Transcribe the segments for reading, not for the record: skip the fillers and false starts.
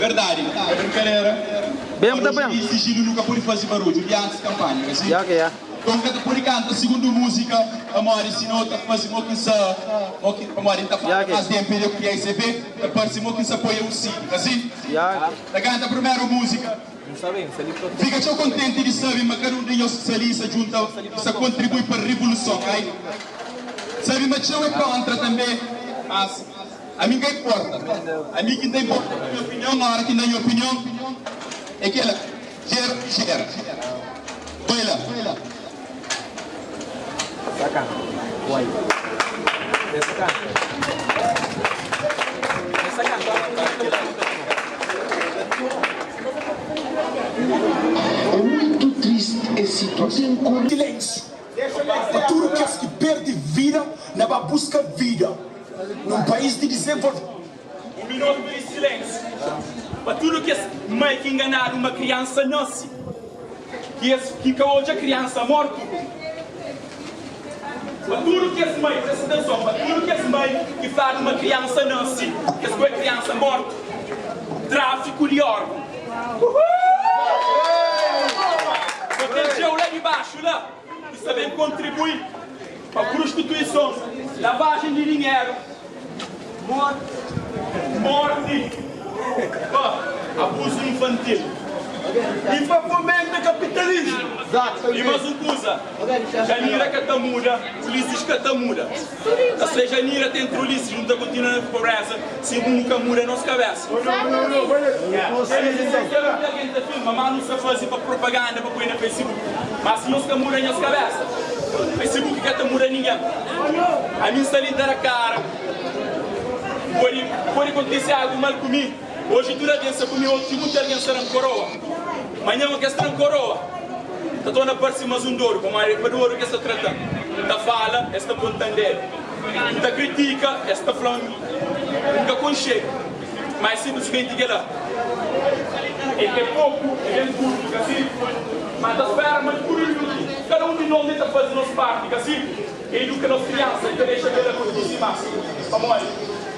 Verdade, é brincadeira. Bem, muito bem. Esse sigilo nunca pode fazer barulho, de antes da campanha, assim? Já que é. Então, cada por canta, segundo música, a Mori, se não está fazendo o que se... A Mori está fazendo mais tempo que a ICB, a parte de que se apoia o sim, assim? Já. Da canta a primeira música. Fica tão contente de saber, mas cada um de nós se junta, se contribui para a revolução, ok? Sabe, mas eu é contra também, mas a mim que importa. A mim que não importa a minha opinião, na hora que não é minha opinião, é que ela gera. Vai lá. Saca. Uai. Saca. É muito triste esse silêncio. Para tudo que perde vida, não vai buscar vida. Num país de desenvolvimento. Um minuto de silêncio. Para tudo que mãe que enganar uma criança nasce. Que hoje a criança morta. Para tudo que as mães, presta atenção, para tudo que as mães que faz uma criança nasce, que a sua criança morta. Tráfico de órgãos. Protegeu lá de baixo, lá. E saber contribuir para a prostituição, lavagem de dinheiro, morte, abuso infantil. E para fomento capitalismo. E mais uma coisa, Janira Catamuda, Ulisses Catamuda. A se Janira tem entre Ulisses junto a continuar na pobreza, se nunca muda a nossa cabeça. Eles dizem que a gente filma, mas não se faz para propaganda, para pôr no Facebook. Mas se nós muda a nossa cabeça, Facebook que muda ninguém. A minha está linda na cara. Pode acontecer algo mal comigo. Hoje toda a gente comigo, hoje muita gente está na coroa. Amanhã uma questão na coroa. Está na parte mais um douro, como é para o ouro que está tratando. Está fala, está apontando. Está critica, está falando. Nunca conchega. Mas simplesmente que lá. É pouco, é bem curto, assim. Mas está espera, mas por isso, cada um de nós está fazendo nossa parte, assim. Ele educa as crianças, ele deixa ela curtir mais. Vamos,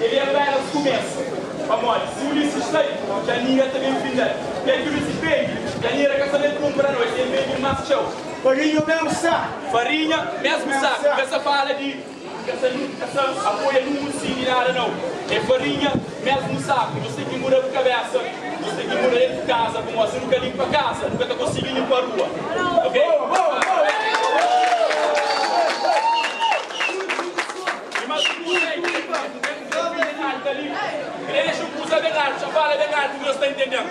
ele é apenas começa. Vamos, se o Ulisses sai, já ninguém também finda. E aí que o Ulisses vende, já ninguém era casamento para nós, ele vende mais show. Farinha mesmo saco. Farinha, mesmo saco. Essa fala de essa apoia não de nada não. É farinha, mesmo saco. Você tem que mudar a cabeça, você tem que mudar dentro de casa, como você nunca limpa a casa, nunca está conseguindo limpar a rua. Ok? E mais um deixa eu usar bem alto, já fala bem alto que você está entendendo.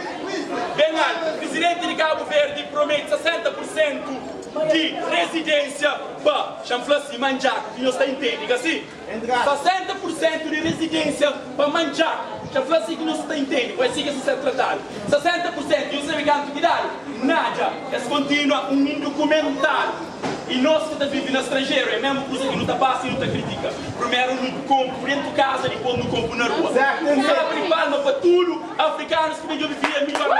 Bem alto, o presidente de Cabo Verde promete 60% de residência para chanflassi manjar, que você está entendendo, assim? 60% de residência para manjar, chanflassi que você está entendendo, vai ser que isso é tratado. 60%, e você vê quanto que dá? Nada, essa continua um indocumentado. E nós que estamos vivendo no estrangeiro, é a mesma coisa que não está passa e não está critica. Primeiro não compro dentro de casa, depois não compro na rua. Você abre palma para tudo, africanos que vêm viver melhor.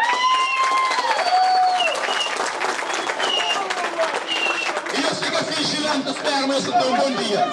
E eu chego assim, girando, espero, mas eu tenho um bom dia.